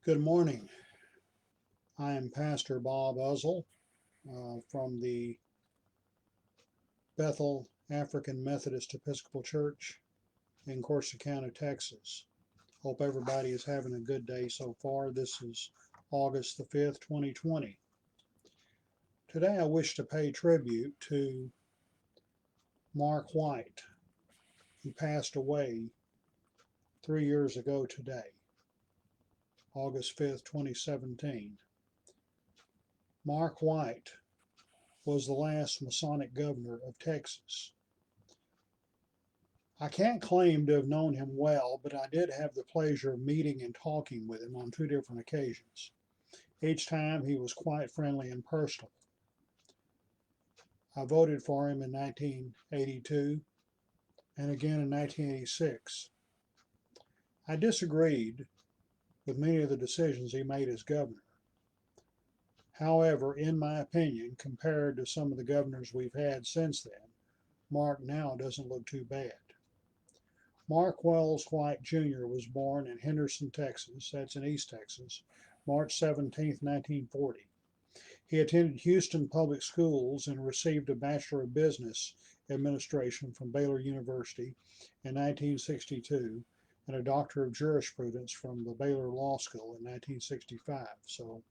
Good morning. I am Pastor Bob Uzzle from the Bethel African Methodist Episcopal Church in Corsicana, Texas. Hope everybody is having a good day so far. This is August the 5th, 2020. Today I wish to pay tribute to Mark White, who passed away 3 years ago today, August 5th, 2017. Mark White was the last Masonic governor of Texas. I can't claim to have known him well, but I did have the pleasure of meeting and talking with him on two different occasions. Each time he was quite friendly and personal. I voted for him in 1982 and again in 1986. I disagreed with many of the decisions he made as governor. However, in my opinion, compared to some of the governors we've had since then, Mark now doesn't look too bad. Mark Wells White Jr. was born in Henderson, Texas, that's in East Texas, March 17, 1940. He attended Houston Public Schools and received a Bachelor of Business Administration from Baylor University in 1962 and a Doctor of Jurisprudence from the Baylor Law School in 1965. So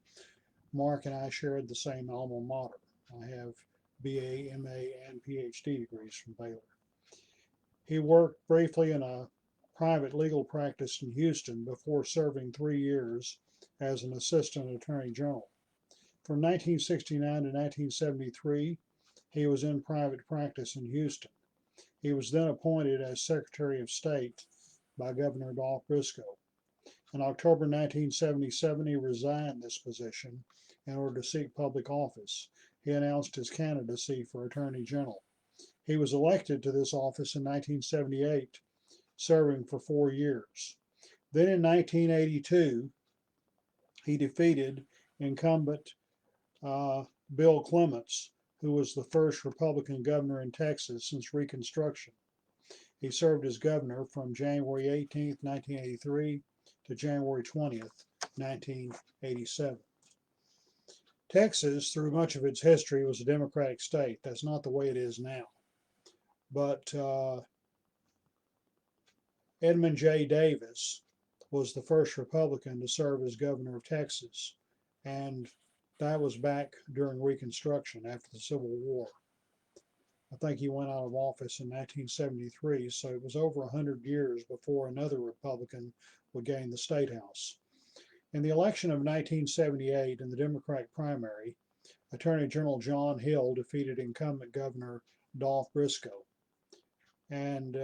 Mark and I shared the same alma mater. I have BA, MA, and PhD degrees from Baylor. He worked briefly in a private legal practice in Houston before serving 3 years as an assistant attorney general. From 1969 to 1973, he was in private practice in Houston. He was then appointed as Secretary of State by Governor Dolph Briscoe. In October 1977, he resigned this position in order to seek public office. He announced his candidacy for Attorney General. He was elected to this office in 1978, serving for 4 years. Then in 1982, he defeated incumbent Bill Clements, who was the first Republican governor in Texas since Reconstruction. He served as governor from January 18, 1983 to January 20th, 1987. Texas, through much of its history, was a Democratic state. That's not the way it is now. But Edmund J. Davis was the first Republican to serve as governor of Texas, and that was back during Reconstruction after the Civil War. I think he went out of office in 1973, so it was over 100 years before another Republican would gain the State House. In the election of 1978 in the Democratic primary, Attorney General John Hill defeated incumbent Governor Dolph Briscoe. And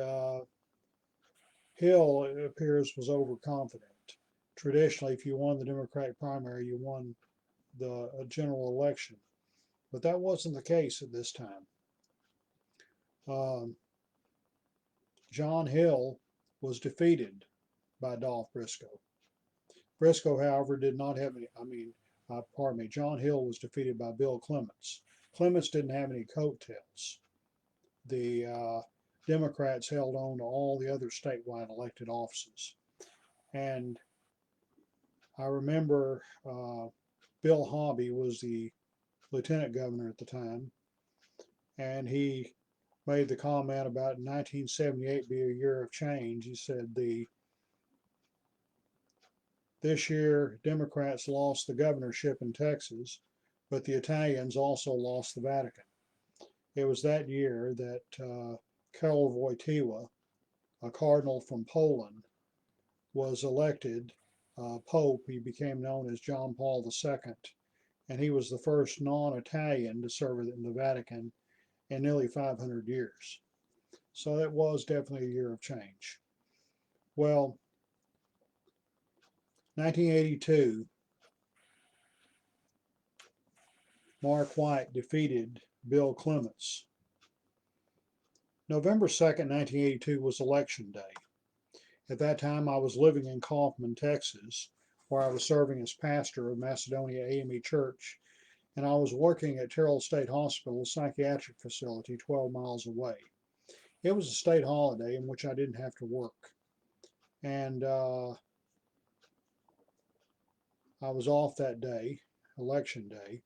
Hill, it appears, was overconfident. Traditionally, if you won the Democratic primary, you won the general election. But that wasn't the case at this time. John Hill was defeated by Dolph Briscoe. Briscoe, however, did not have any, John Hill was defeated by Bill Clements. Clements didn't have any coattails. The Democrats held on to all the other statewide elected offices. And I remember Bill Hobby was the lieutenant governor at the time, and he made the comment about 1978 be a year of change. He said this year Democrats lost the governorship in Texas, but the Italians also lost the Vatican. It was that year that Karol Wojtyła, a cardinal from Poland, was elected Pope. He became known as John Paul II, and he was the first non-Italian to serve in the Vatican in nearly 500 years. So that was definitely a year of change. Well, 1982, Mark White defeated Bill Clements. November 2nd, 1982 was election day. At that time, I was living in Kaufman, Texas, where I was serving as pastor of Macedonia AME Church, and I was working at Terrell State Hospital, a psychiatric facility 12 miles away. It was a state holiday in which I didn't have to work. And I was off that day, election day,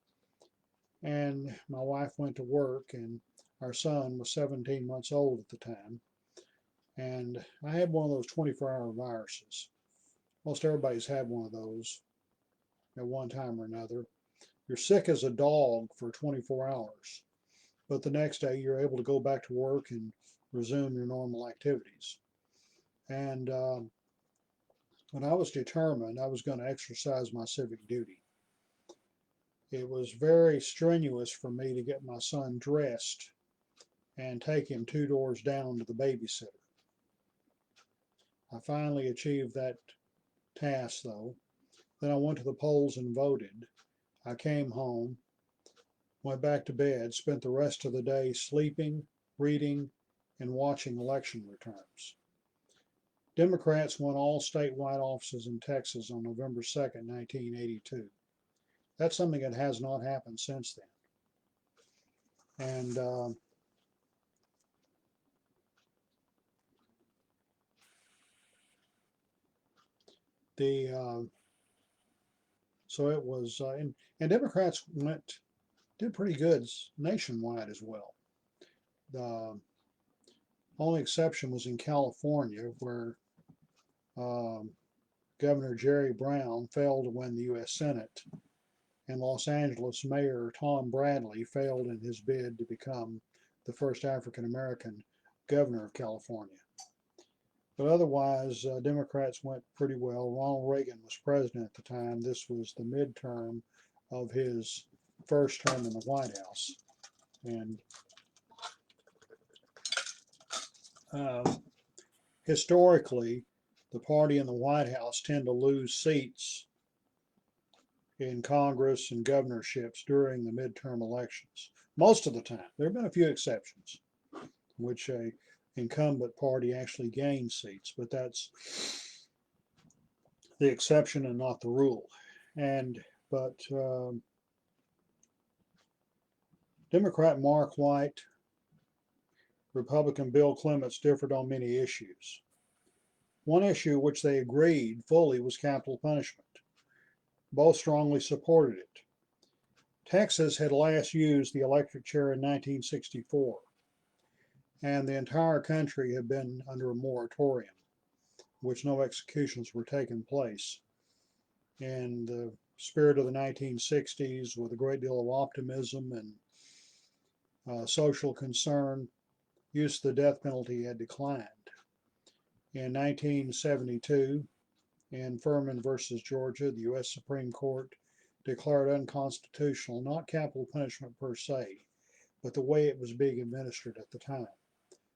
and my wife went to work, and our son was 17 months old at the time. And I had one of those 24-hour viruses. Most everybody's had one of those at one time or another. You're sick as a dog for 24 hours, but the next day you're able to go back to work and resume your normal activities. And when I was determined I was going to exercise my civic duty, it was very strenuous for me to get my son dressed and take him 2 doors down to the babysitter. I finally achieved that task, though. Then I went to the polls and voted. I came home, went back to bed, spent the rest of the day sleeping, reading, and watching election returns. Democrats won all statewide offices in Texas on November 2nd, 1982. That's something that has not happened since then. And the so it was, and Democrats did pretty good nationwide as well. The only exception was in California, where um, Governor Jerry Brown failed to win the U.S. Senate, and Los Angeles Mayor Tom Bradley failed in his bid to become the first African American governor of California. But otherwise, Democrats went pretty well. Ronald Reagan was president at the time. This was the midterm of his first term in the White House. And historically, the party in the White House tend to lose seats in Congress and governorships during the midterm elections. Most of the time. There have been a few exceptions, in which a incumbent party actually gains seats, but that's the exception and not the rule. But Democrat Mark White, Republican Bill Clements differed on many issues. One issue which they agreed fully was capital punishment. Both strongly supported it. Texas had last used the electric chair in 1964, and the entire country had been under a moratorium, which no executions were taking place. In the spirit of the 1960s, with a great deal of optimism and social concern, use of the death penalty had declined. In 1972, in Furman versus Georgia, the U.S. Supreme Court declared unconstitutional not capital punishment per se, but the way it was being administered at the time.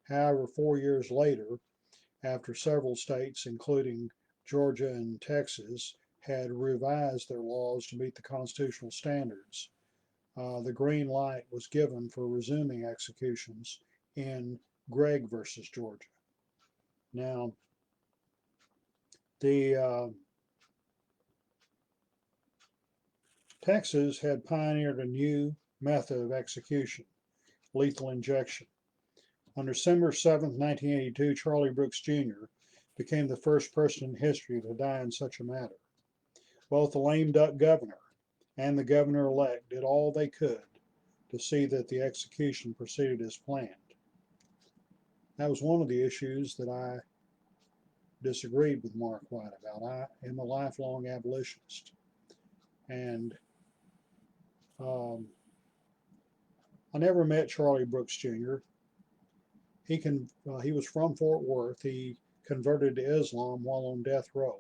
However, 4 years later, after several states, including Georgia and Texas, had revised their laws to meet the constitutional standards, the green light was given for resuming executions in Gregg versus Georgia. Now, the Texas had pioneered a new method of execution, lethal injection. On December 7, 1982, Charlie Brooks Jr. became the first person in history to die in such a manner. Both the lame duck governor and the governor-elect did all they could to see that the execution proceeded as planned. That was one of the issues that I disagreed with Mark White about. I am a lifelong abolitionist, and I never met Charlie Brooks Jr. He was from Fort Worth. He converted to Islam while on death row.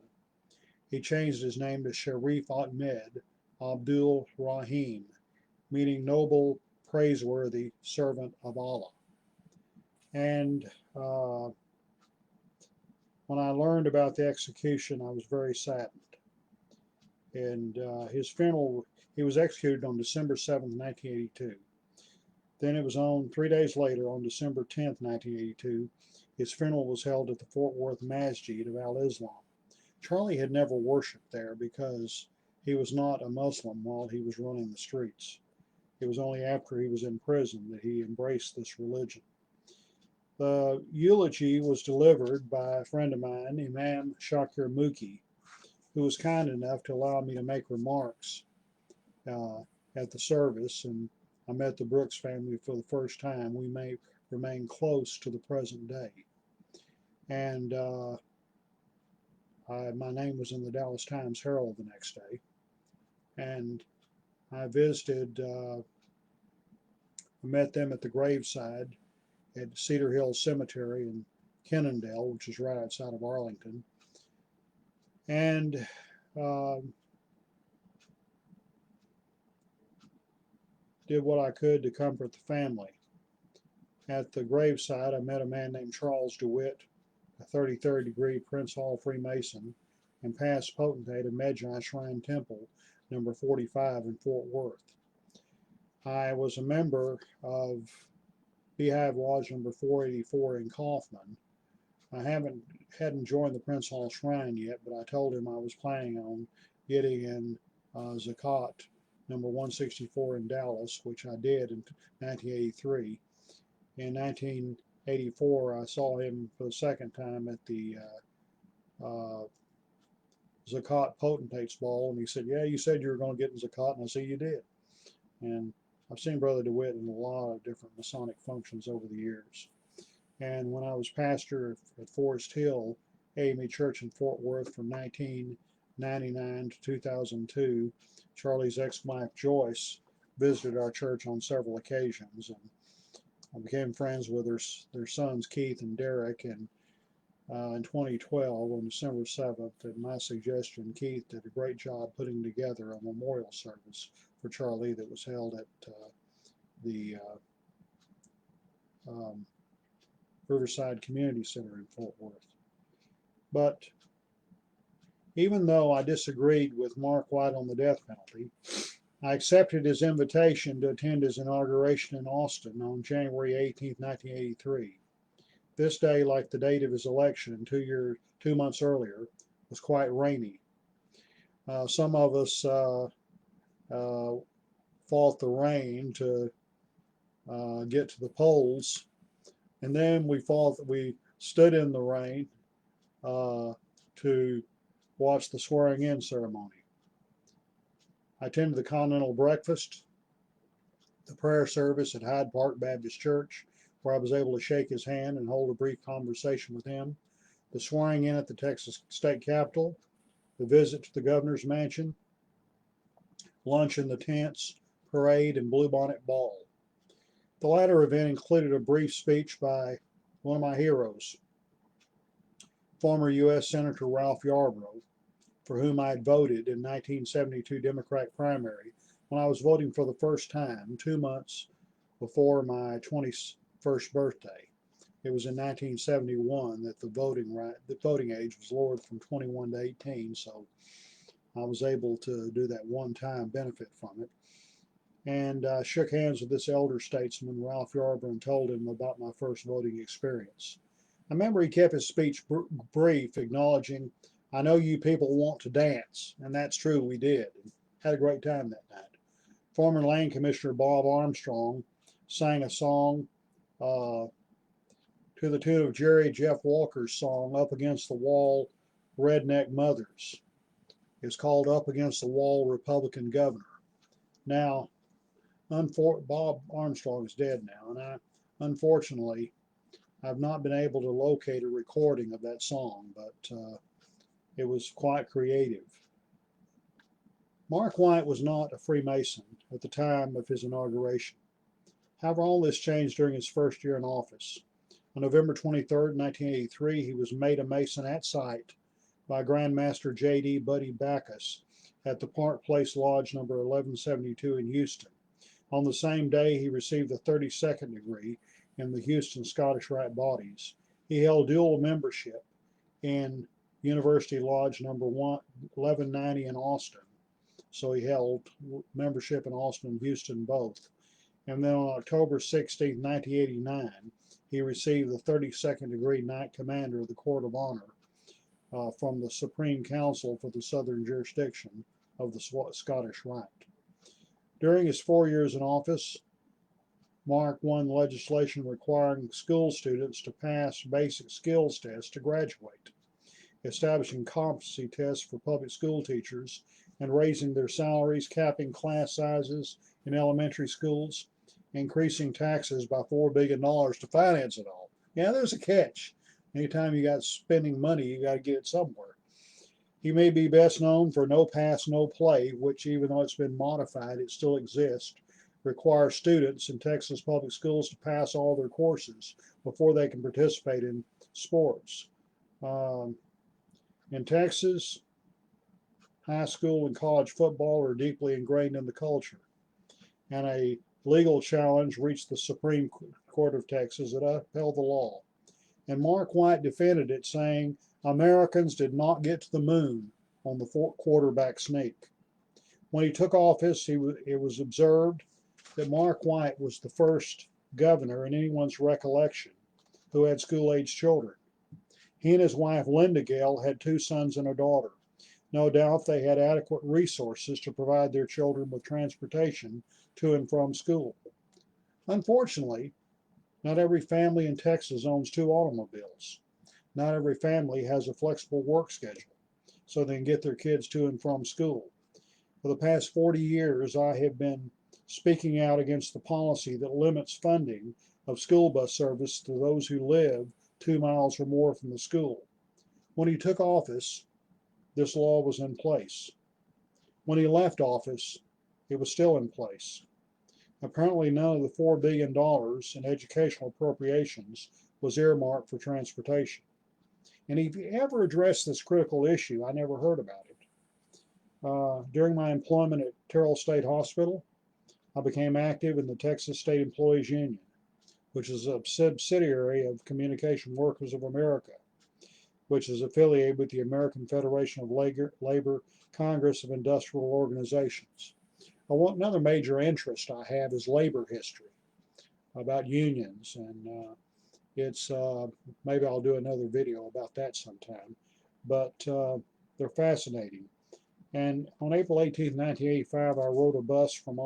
He changed his name to Sharif Ahmed Abdul Rahim, meaning noble, praiseworthy servant of Allah. And when I learned about the execution, I was very saddened. And his funeral, he was executed on December 7th, 1982. Then it was on 3 days later, on December 10th, 1982, his funeral was held at the Fort Worth Masjid of Al-Islam. Charlie had never worshipped there because he was not a Muslim while he was running the streets. It was only after he was in prison that he embraced this religion. The eulogy was delivered by a friend of mine, Imam Shakir Muki, who was kind enough to allow me to make remarks uh, at the service, and I met the Brooks family for the first time. We may remain close to the present day. And my name was in the Dallas Times Herald the next day. And I visited, met them at the graveside at Cedar Hill Cemetery in Kennendale, which is right outside of Arlington. And did what I could to comfort the family. At the graveside, I met a man named Charles DeWitt, a 33rd degree Prince Hall Freemason and past potentate of Magi Shrine Temple, number 45 in Fort Worth. I was a member of Beehive Lodge number 484 in Kaufman. I hadn't joined the Prince Hall Shrine yet, but I told him I was planning on getting in Zakat number 164 in Dallas, which I did in 1983. In 1984, I saw him for the second time at the Zakat Potentates Ball, and he said, "Yeah, you said you were going to get in Zakat," and I said, "You did." And I've seen Brother DeWitt in a lot of different Masonic functions over the years. And when I was pastor at Forest Hill AME Church in Fort Worth from 1999 to 2002, Charlie's ex-wife Joyce visited our church on several occasions, and I became friends with their sons Keith and Derek. And in 2012, on December 7th, at my suggestion, Keith did a great job putting together a memorial service for Charlie that was held at the Riverside Community Center in Fort Worth. But even though I disagreed with Mark White on the death penalty, I accepted his invitation to attend his inauguration in Austin on January 18, 1983. This day, like the date of his election 2 months earlier, was quite rainy. Some of us fought the rain to get to the polls, and then we stood in the rain to watch the swearing-in ceremony. I attended the Continental Breakfast, the prayer service at Hyde Park Baptist Church, where I was able to shake his hand and hold a brief conversation with him, the swearing-in at the Texas State Capitol, the visit to the governor's mansion, lunch in the tents, parade, and Bluebonnet Ball. The latter event included a brief speech by one of my heroes, former U.S. Senator Ralph Yarborough, for whom I had voted in 1972 Democratic primary when I was voting for the first time 2 months before my 21st birthday. It was in 1971 that the voting age was lowered from 21 to 18, so I was able to do that one-time benefit from it. And I shook hands with this elder statesman, Ralph Yarborough, and told him about my first voting experience. I remember he kept his speech brief, acknowledging, "I know you people want to dance," and that's true, we did. And had a great time that night. Former Land Commissioner Bob Armstrong sang a song to the tune of Jerry Jeff Walker's song, "Up Against the Wall, Redneck Mothers." It's called "Up Against the Wall, Republican Governor." Now, Bob Armstrong is dead now, and unfortunately, I've not been able to locate a recording of that song, but it was quite creative. Mark White was not a Freemason at the time of his inauguration. However, all this changed during his first year in office. On November 23, 1983, he was made a Mason at sight by Grand Master J.D. Buddy Backus at the Park Place Lodge number 1172 in Houston. On the same day, he received the 32nd degree in the Houston Scottish Rite Bodies. He held dual membership in University Lodge number 1190 in Austin. So he held membership in Austin and Houston both. And then on October 16, 1989, he received the 32nd degree Knight Commander of the Court of Honor from the Supreme Council for the Southern Jurisdiction of the Scottish Rite. During his 4 years in office, Mark won legislation requiring school students to pass basic skills tests to graduate. establishing competency tests for public school teachers, and raising their salaries, capping class sizes in elementary schools, increasing taxes by $4 billion to finance it all. Yeah, there's a catch. Anytime you got spending money, you got to get it somewhere. He may be best known for no pass, no play, which, even though it's been modified, it still exists, requires students in Texas public schools to pass all their courses before they can participate in sports. Um, in Texas, high school and college football are deeply ingrained in the culture, and a legal challenge reached the Supreme Court of Texas that upheld the law. And Mark White defended it, saying Americans did not get to the moon on the quarterback sneak. When he took office, it was observed that Mark White was the first governor in anyone's recollection who had school-age children. He and his wife, Linda Gale, had 2 sons and a daughter. No doubt they had adequate resources to provide their children with transportation to and from school. Unfortunately, not every family in Texas owns 2 automobiles. Not every family has a flexible work schedule so they can get their kids to and from school. For the past 40 years, I have been speaking out against the policy that limits funding of school bus service to those who live 2 miles or more from the school. When he took office, this law was in place. When he left office, it was still in place. Apparently, none of the $4 billion in educational appropriations was earmarked for transportation. And if he ever addressed this critical issue, I never heard about it. During my employment at Terrell State Hospital, I became active in the Texas State Employees Union, which is a subsidiary of Communication Workers of America, which is affiliated with the American Federation of Labor Congress of Industrial Organizations. Another major interest I have is labor history, about unions, and it's maybe I'll do another video about that sometime, but they're fascinating. And on April 18, 1985, I rode a bus from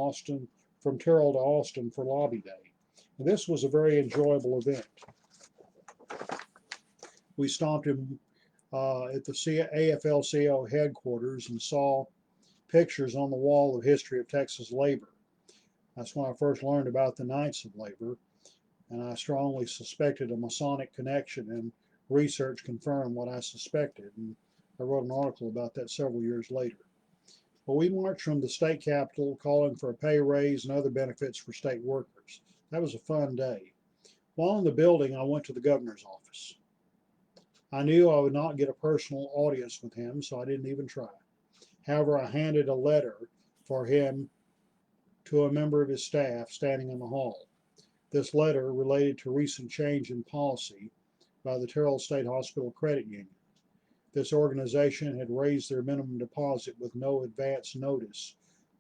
Terrell to Austin for Lobby Day. And this was a very enjoyable event. We stopped at the AFL-CIO headquarters and saw pictures on the wall of history of Texas labor. That's when I first learned about the Knights of Labor, and I strongly suspected a Masonic connection, and research confirmed what I suspected, and I wrote an article about that several years later. But we marched from the state capitol calling for a pay raise and other benefits for state workers. That was a fun day. While in the building, I went to the governor's office. I knew I would not get a personal audience with him, so I didn't even try. However, I handed a letter for him to a member of his staff standing in the hall. This letter related to recent change in policy by the Terrell State Hospital Credit Union. This organization had raised their minimum deposit with no advance notice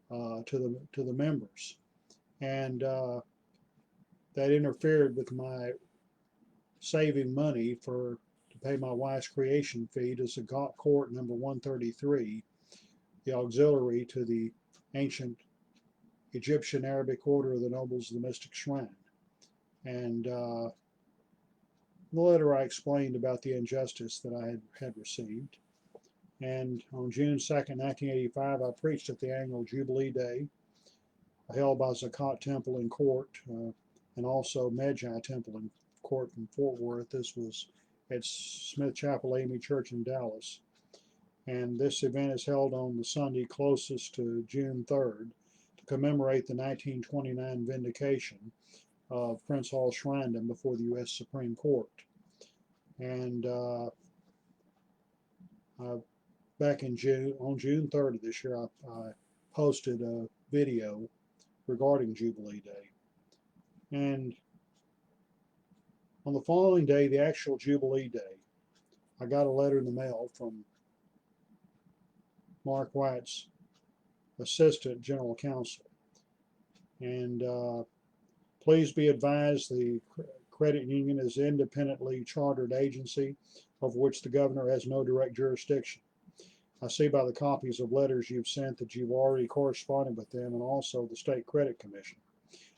to the members, and that interfered with my saving money to pay my wife's creation fee to Zagat Court number 133, the auxiliary to the ancient Egyptian Arabic Order of the Nobles of the Mystic Shrine. And in the letter I explained about the injustice that I had received. And on June 2nd, 1985, I preached at the annual Jubilee Day held by Zakat Temple and Court, and also Magi Temple and Court in Fort Worth. This was at Smith Chapel AME Church in Dallas. And this event is held on the Sunday closest to June 3rd to commemorate the 1929 vindication of Prince Hall Shrindom before the U.S. Supreme Court. And back in June, on June 3rd of this year, I posted a video regarding Jubilee Day. And on the following day, the actual Jubilee Day, I got a letter in the mail from Mark White's Assistant General Counsel. And please be advised, the credit union is an independently chartered agency over which the governor has no direct jurisdiction. I see by the copies of letters you've sent that you've already corresponded with them and also the State Credit Commission.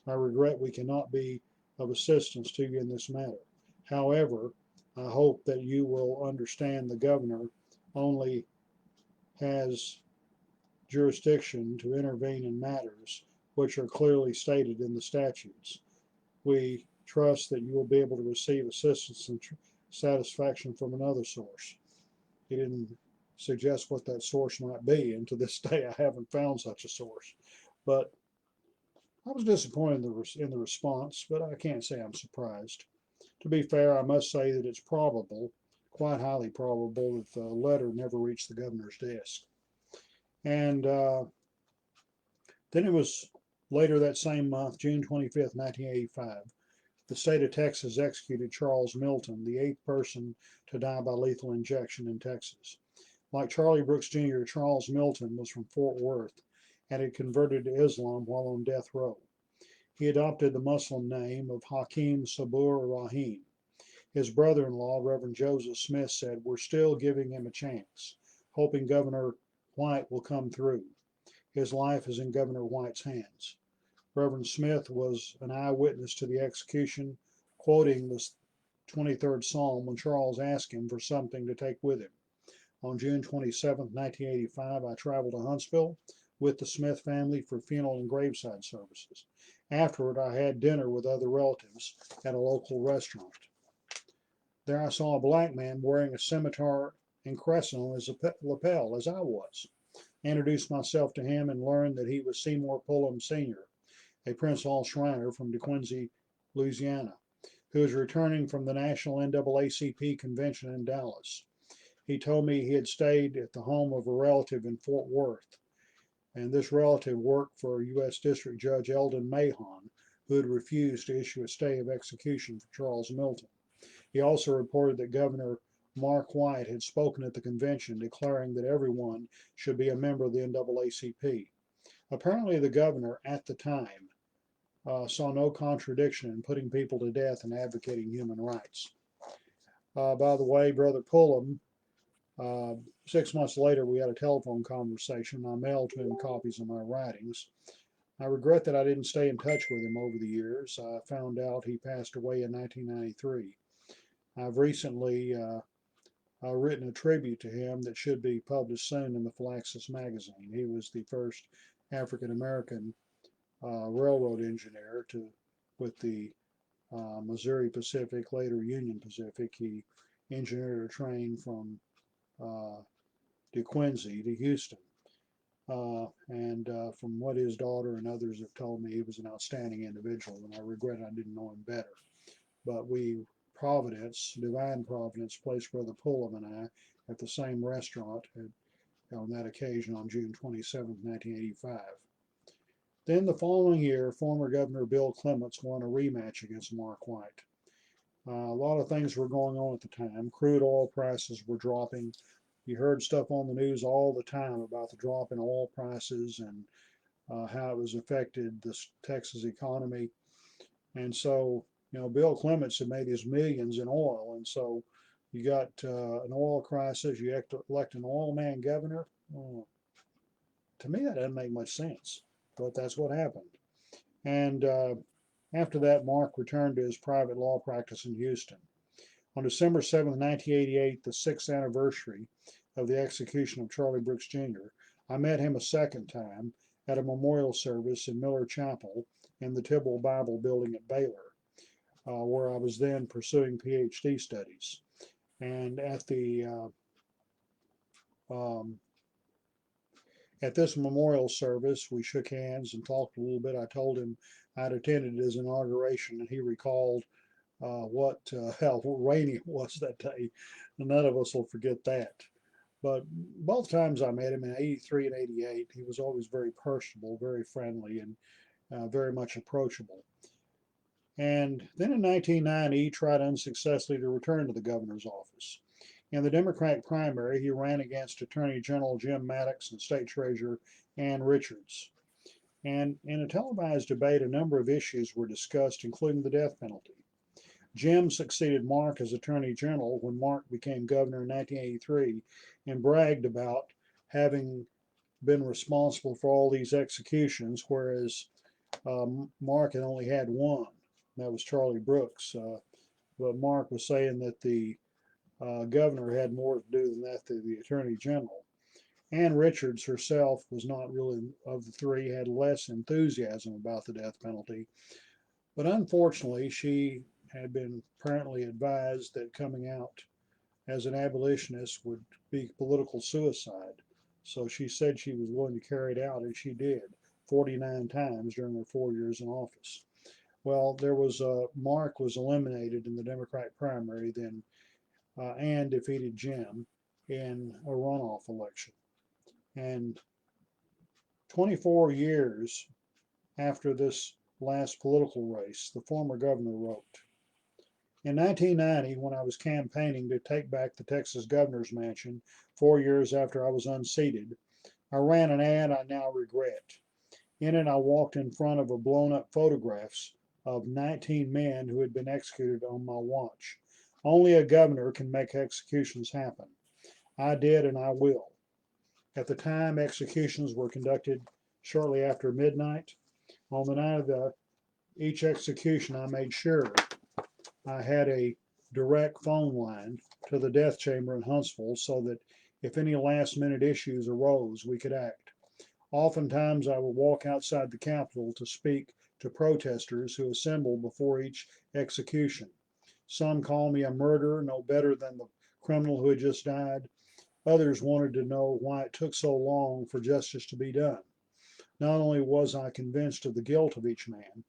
I regret we cannot be of assistance to you in this matter. However, I hope that you will understand the governor only has jurisdiction to intervene in matters which are clearly stated in the statutes. We trust that you will be able to receive assistance and satisfaction from another source. He didn't suggest what that source might be, and to this day I haven't found such a source. But I was disappointed in the response, but I can't say I'm surprised. To be fair, I must say that it's probable, quite highly probable, that the letter never reached the governor's desk. And then it was later that same month, June 25th, 1985, the state of Texas executed Charles Milton, the eighth person to die by lethal injection in Texas. Like Charlie Brooks Jr., Charles Milton was from Fort Worth and had converted to Islam while on death row. He adopted the Muslim name of Hakim Sabur Rahim. His brother-in-law, Reverend Joseph Smith, said, "We're still giving him a chance, hoping Governor White will come through. His life is in Governor White's hands." Reverend Smith was an eyewitness to the execution, quoting the 23rd Psalm when Charles asked him for something to take with him. On June 27, 1985, I traveled to Huntsville with the Smith family for funeral and graveside services. Afterward, I had dinner with other relatives at a local restaurant. There I saw a black man wearing a scimitar and crescent on his lapel, as I was. I introduced myself to him and learned that he was Seymour Pullum Sr., a Prince Hall Shriner from DeQuincy, Louisiana, who is returning from the National NAACP convention in Dallas. He told me he had stayed at the home of a relative in Fort Worth, and this relative worked for U.S. District Judge Eldon Mahon, who had refused to issue a stay of execution for Charles Milton. He also reported that Governor Mark White had spoken at the convention declaring that everyone should be a member of the NAACP. Apparently, the governor at the time saw no contradiction in putting people to death and advocating human rights. By the way, Brother Pullum, 6 months later, we had a telephone conversation. I mailed to him copies of my writings. I regret that I didn't stay in touch with him over the years. I found out he passed away in 1993. I've recently written a tribute to him that should be published soon in the Flaxus magazine. He was the first African American railroad engineer with the Missouri Pacific, later Union Pacific. He engineered a train from DeQuincy to Houston. And from what his daughter and others have told me, he was an outstanding individual, and I regret I didn't know him better. But divine providence, placed Brother Pullum and I at the same restaurant on that occasion on June 27, 1985. Then the following year, former Governor Bill Clements won a rematch against Mark White. A lot of things were going on at the time. Crude oil prices were dropping. You heard stuff on the news all the time about the drop in oil prices and how it was affected the Texas economy. And so, Bill Clements had made his millions in oil, and so you got an oil crisis. You elect an oil man governor. Well, to me, that doesn't make much sense, but that's what happened. And after that, Mark returned to his private law practice in Houston. On December 7, 1988, the 6th anniversary of the execution of Charlie Brooks Jr., I met him a second time at a memorial service in Miller Chapel in the Tibble Bible Building at Baylor, where I was then pursuing PhD studies. And at this memorial service, we shook hands and talked a little bit. I told him I'd attended his inauguration, and he recalled how rainy it was that day. None of us will forget that. But both times I met him in 83 and 88, he was always very personable, very friendly, and very much approachable. And then in 1990, he tried unsuccessfully to return to the governor's office. In the Democratic primary, he ran against Attorney General Jim Maddox and State Treasurer Ann Richards. And in a televised debate, a number of issues were discussed, including the death penalty. Jim succeeded Mark as Attorney General when Mark became governor in 1983 and bragged about having been responsible for all these executions, whereas Mark had only had one. That was Charlie Brooks, but Mark was saying that the governor had more to do than that to the attorney general. Ann Richards herself was not really, of the three, had less enthusiasm about the death penalty, but unfortunately she had been apparently advised that coming out as an abolitionist would be political suicide. So she said she was willing to carry it out, and she did 49 times during her 4 years in office. Well, Mark was eliminated in the Democratic primary, then Ann defeated Jim in a runoff election. And 24 years after this last political race, the former governor wrote, in 1990, when I was campaigning to take back the Texas governor's mansion 4 years after I was unseated, I ran an ad I now regret. In it, I walked in front of a blown up photographs of 19 men who had been executed on my watch. Only a governor can make executions happen. I did, and I will. At the time, executions were conducted shortly after midnight. On the night of each execution, I made sure I had a direct phone line to the death chamber in Huntsville so that if any last minute issues arose, we could act. Oftentimes, I would walk outside the Capitol to speak to protesters who assembled before each execution. Some call me a murderer, no better than the criminal who had just died. Others wanted to know why it took so long for justice to be done. Not only was I convinced of the guilt of each man,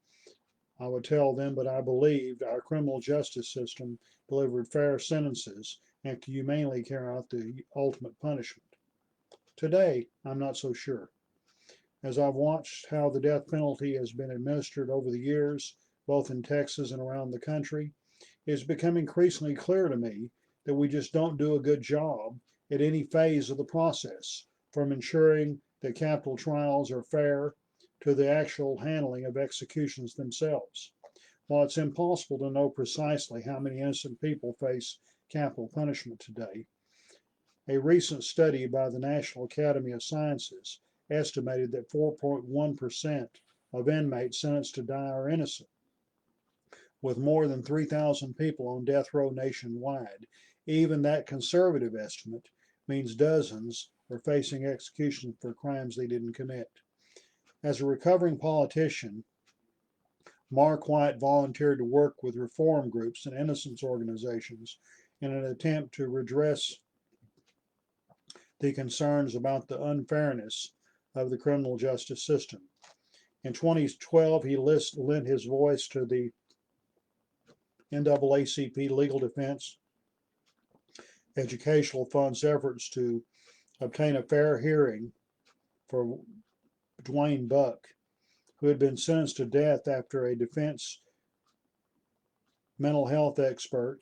I would tell them, but I believed our criminal justice system delivered fair sentences and could humanely carry out the ultimate punishment. Today, I'm not so sure. As I've watched how the death penalty has been administered over the years, both in Texas and around the country, it has become increasingly clear to me that we just don't do a good job at any phase of the process, from ensuring that capital trials are fair to the actual handling of executions themselves. While it's impossible to know precisely how many innocent people face capital punishment today, a recent study by the National Academy of Sciences estimated that 4.1% of inmates sentenced to die are innocent. With more than 3,000 people on death row nationwide, even that conservative estimate means dozens are facing execution for crimes they didn't commit. As a recovering politician, Mark White volunteered to work with reform groups and innocence organizations in an attempt to redress the concerns about the unfairness of the criminal justice system. In 2012, he lent his voice to the NAACP Legal Defense Educational Fund's efforts to obtain a fair hearing for Dwayne Buck, who had been sentenced to death after a defense mental health expert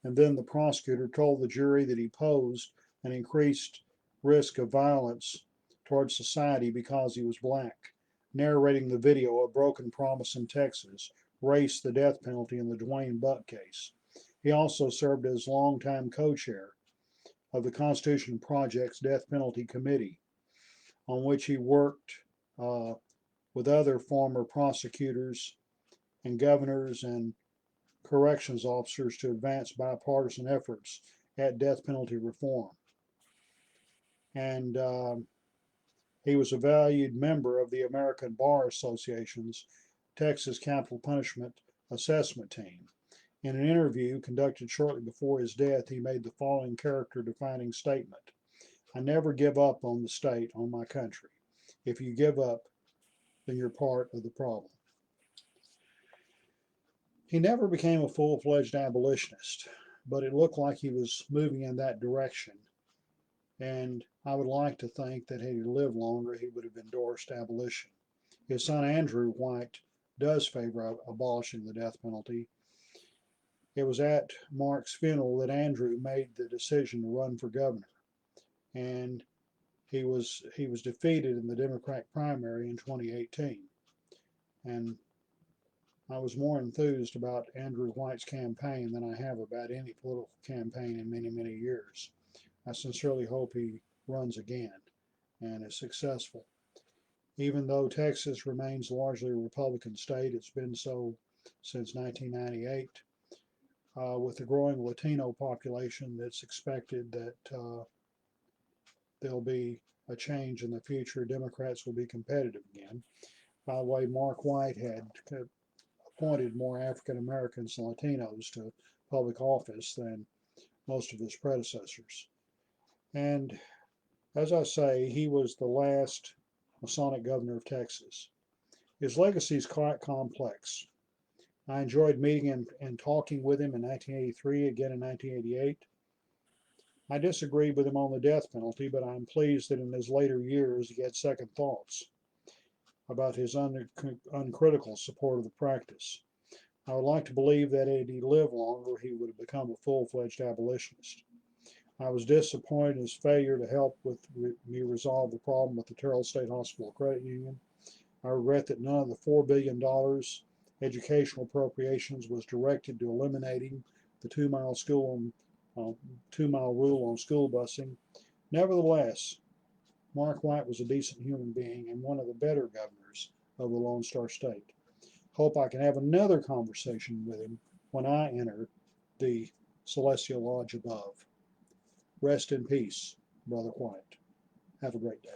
and then the prosecutor told the jury that he posed an increased risk of violence towards society because he was black. Narrating the video, A Broken Promise in Texas, raced the death penalty in the Dwayne Buck case. He also served as longtime co-chair of the Constitution Project's Death Penalty Committee, on which he worked with other former prosecutors and governors and corrections officers to advance bipartisan efforts at death penalty reform. And he was a valued member of the American Bar Association's Texas Capital Punishment Assessment Team. In an interview conducted shortly before his death, he made the following character-defining statement: "I never give up on the state, on my country. If you give up, then you're part of the problem." He never became a full-fledged abolitionist, but it looked like he was moving in that direction. And I would like to think that had he lived longer, he would have endorsed abolition. His son Andrew White does favor abolishing the death penalty. It was at Mark's funeral that Andrew made the decision to run for governor, and he was defeated in the Democratic primary in 2018. And I was more enthused about Andrew White's campaign than I have about any political campaign in many, many years. I sincerely hope he runs again and is successful. Even though Texas remains largely a Republican state, it's been so since 1998, with the growing Latino population, that's expected that there'll be a change in the future. Democrats will be competitive again. By the way, Mark White had appointed more African Americans and Latinos to public office than most of his predecessors. And as I say, he was the last Masonic governor of Texas. His legacy is quite complex. I enjoyed meeting him and talking with him in 1983, again in 1988. I disagreed with him on the death penalty, but I'm pleased that in his later years he had second thoughts about his uncritical support of the practice. I would like to believe that had he lived longer, he would have become a full-fledged abolitionist. I was disappointed in his failure to help me resolve the problem with the Terrell State Hospital Credit Union. I regret that none of the $4 billion educational appropriations was directed to eliminating the 2-mile rule on school busing. Nevertheless, Mark White was a decent human being and one of the better governors of the Lone Star State. Hope I can have another conversation with him when I enter the celestial lodge above. Rest in peace, Brother White. Have a great day.